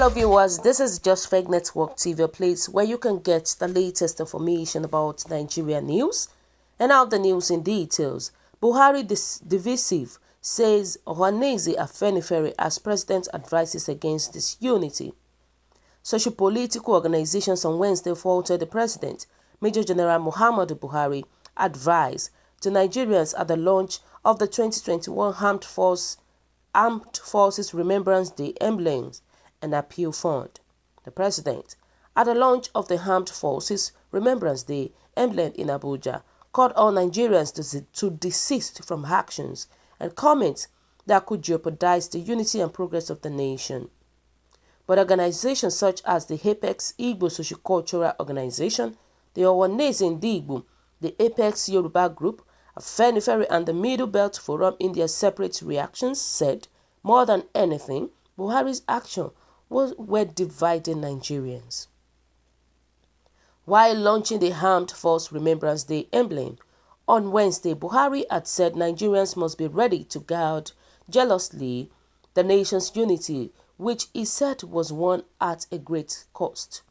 Hello viewers, this is Just Fake Network TV, a place where you can get the latest information about Nigerian news. And now the news in details. Buhari divisive, says S0CI0-P0LITICAL as president advises against disunity. Socio-political organizations on Wednesday faulted the president, Major General Muhammadu Buhari, advised to Nigerians at the launch of the 2021 Armed Forces Remembrance Day emblems and appeal fund. The president, at the launch of the Armed Forces Remembrance Day emblem in Abuja, called on Nigerians to desist from actions and comments that could jeopardize the unity and progress of the nation. But organizations such as the Apex Igbo Sociocultural Organization, the S0CI0 Igbo, the Apex Yoruba Group, Afenifere and the Middle Belt Forum in their separate reactions said, more than anything, Buhari's action were dividing Nigerians. While launching the Armed Force Remembrance Day emblem, on Wednesday, Buhari had said Nigerians must be ready to guard jealously the nation's unity, which he said was won at a great cost.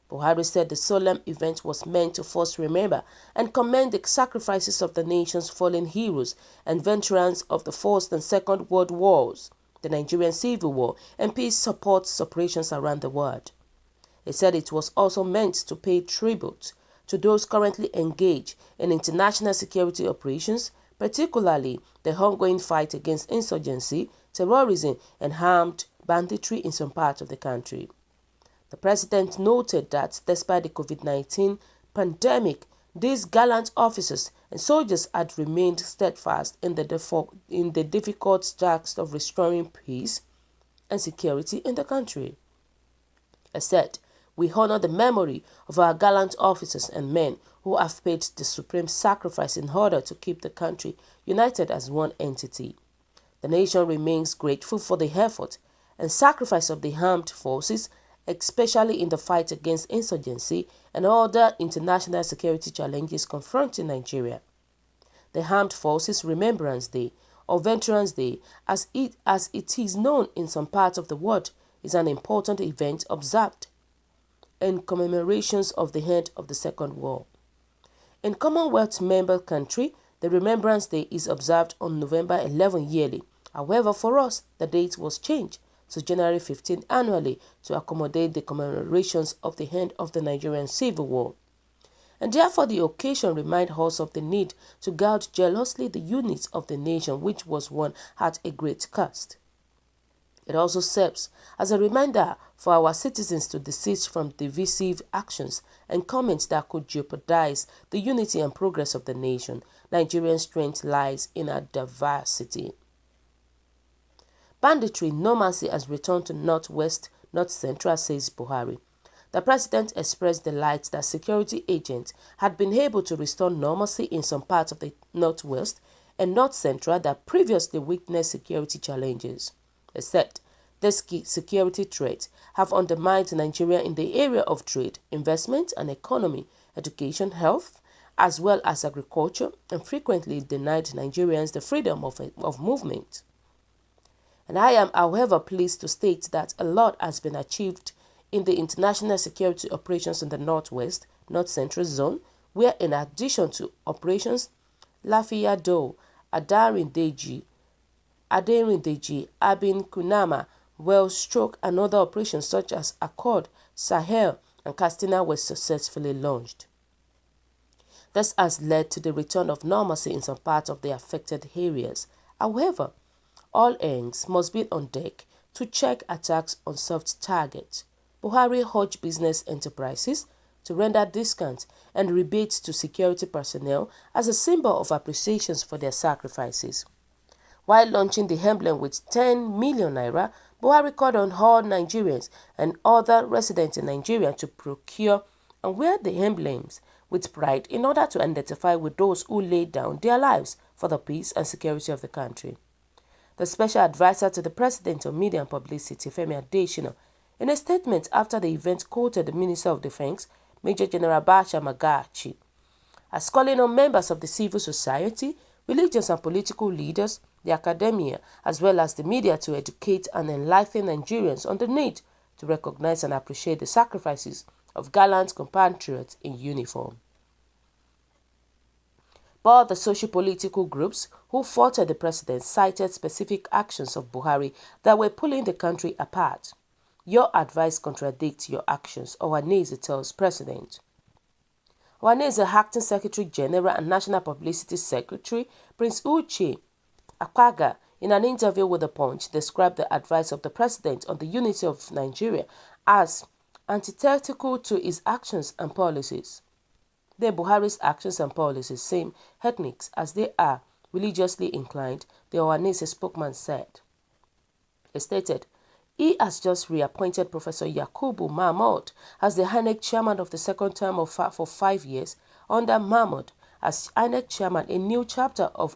Buhari said the solemn event was meant to first remember and commend the sacrifices of the nation's fallen heroes and veterans of the First and Second World Wars, the Nigerian Civil War, and peace support operations around the world. He said it was also meant to pay tribute to those currently engaged in international security operations, particularly the ongoing fight against insurgency, terrorism, and armed banditry in some parts of the country. The president noted that despite the COVID-19 pandemic, these gallant officers and soldiers had remained steadfast in the difficult task of restoring peace and security in the country. He said, "We honor the memory of our gallant officers and men who have paid the supreme sacrifice in order to keep the country united as one entity. The nation remains grateful for the effort and sacrifice of the armed forces, especially in the fight against insurgency and other international security challenges confronting Nigeria. The Armed Forces Remembrance Day, or Veterans Day, as it is known in some parts of the world, is an important event observed in commemorations of the end of the Second War. In Commonwealth member country, the Remembrance Day is observed on November 11 yearly. However, for us, the date was changed to January 15 annually to accommodate the commemorations of the end of the Nigerian Civil War. And therefore the occasion reminds us of the need to guard jealously the unity of the nation, which was won at a great cost. It also serves as a reminder for our citizens to desist from divisive actions and comments that could jeopardize the unity and progress of the nation. Nigerian strength lies in our diversity." Banditry normalcy has returned to North Central, says Buhari. The president expressed delight that security agents had been able to restore normalcy in some parts of the Northwest and North Central that previously witnessed security challenges. He said, "These security threats have undermined Nigeria in the area of trade, investment and economy, education, health, as well as agriculture, and frequently denied Nigerians the freedom of movement. And I am, however, pleased to state that a lot has been achieved in the international security operations in the Northwest, North Central Zone, where in addition to operations Lafiya Dole, Adarindeji, Abin Kunama, Wells Stroke, and other operations such as Accord, Sahel, and Castina were successfully launched. This has led to the return of normalcy in some parts of the affected areas. However, all hands must be on deck to check attacks on soft targets. Buhari urged business enterprises to render discounts and rebates to security personnel as a symbol of appreciation for their sacrifices. While launching the emblem with 10 million naira, Buhari called on all Nigerians and other residents in Nigeria to procure and wear the emblems with pride in order to identify with those who laid down their lives for the peace and security of the country. The special advisor to the President on Media and Publicity, Femi Adesina, in a statement after the event, quoted the Minister of Defense, Major General Bacha Magachi, as calling on members of the civil society, religious and political leaders, the academia, as well as the media to educate and enlighten Nigerians on the need to recognize and appreciate the sacrifices of gallant compatriots in uniform. But the socio-political groups who faulted the president cited specific actions of Buhari that were pulling the country apart. Your advice contradicts your actions, Ohanaeze tells president. Ohanaeze Acting Secretary General and National Publicity Secretary Prince Uche Akpaga, in an interview with The Punch, described the advice of the president on the unity of Nigeria as antithetical to his actions and policies. The Buhari's actions and policies same ethnic as they are religiously inclined, the Ohanaeze spokesman said. He stated, he has just reappointed Professor Yakubu Mahmoud as the INEC chairman of the second term for 5 years. Under Mahmoud as INEC chairman, a new chapter of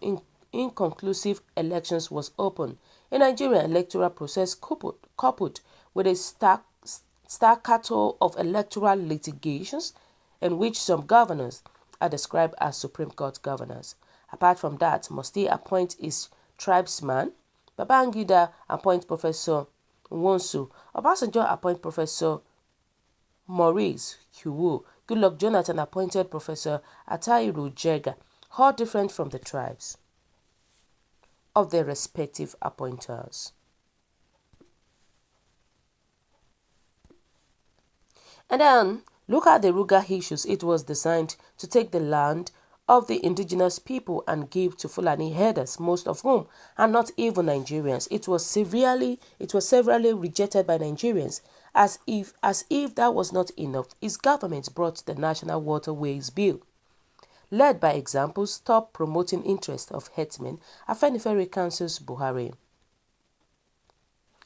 inconclusive elections was opened. A Nigerian electoral process coupled with a staccato of electoral litigations in which some governors are described as Supreme Court governors. Apart from that, must he appoint his tribesman? Babangida appoint Professor Wonsu. Obasanjo appoint Professor Maurice Fåül. Goodluck Jonathan appointed Professor Atairu Jega, all different from the tribes of their respective appointers. And then, look at the Ruga issues. It was designed to take the land of the indigenous people and give to Fulani herders, most of whom are not even Nigerians. It was severely rejected by Nigerians. As if that was not enough, his government brought the National Waterways Bill. Led by example, stop promoting interest of herdsmen, Afenifere counsels Buhari.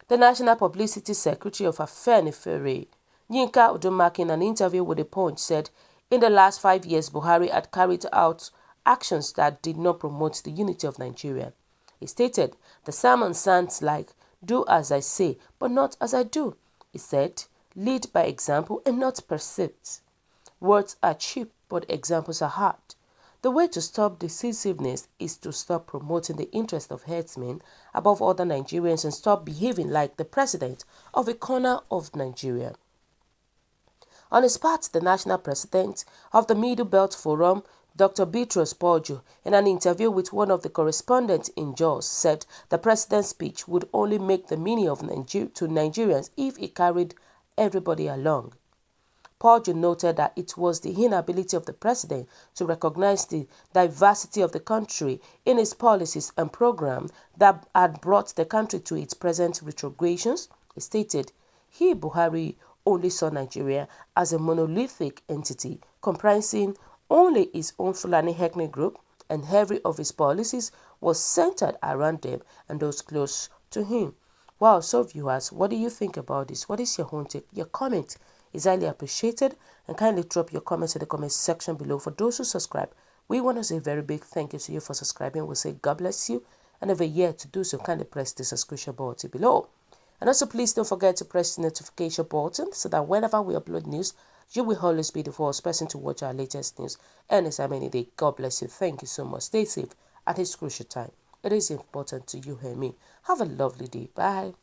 The National Publicity Secretary of Afenifere, Yinka Odomaki, in an interview with The Punch, said in the last 5 years, Buhari had carried out actions that did not promote the unity of Nigeria. He stated, the sermon sounds like, do as I say, but not as I do. He said, lead by example and not precept. Words are cheap, but examples are hard. The way to stop decisiveness is to stop promoting the interest of herdsmen above other Nigerians and stop behaving like the president of a corner of Nigeria. On his part, the national president of the Middle Belt Forum, Dr. Bitrus Poju, in an interview with one of the correspondents in Jos, said the president's speech would only make the meaning of to Nigerians if he carried everybody along. Poju noted that it was the inability of the president to recognize the diversity of the country in his policies and program that had brought the country to its present retrogressions. He stated, he, Buhari, only saw Nigeria as a monolithic entity comprising only his own Fulani ethnic group, and every of his policies was centered around them and those close to him. Wow, so viewers, what do you think about this? What is your own take? Your comment is highly appreciated, and kindly drop your comments in the comment section below. For those who subscribe, we want to say a very big thank you to you for subscribing. We'll say God bless you, and if you're yet to do so, kindly press the subscription button below. And also, please don't forget to press the notification button so that whenever we upload news, you will always be the first person to watch our latest news anytime, any day. God bless you. Thank you so much. Stay safe at this crucial time. It is important to you and me. Have a lovely day. Bye.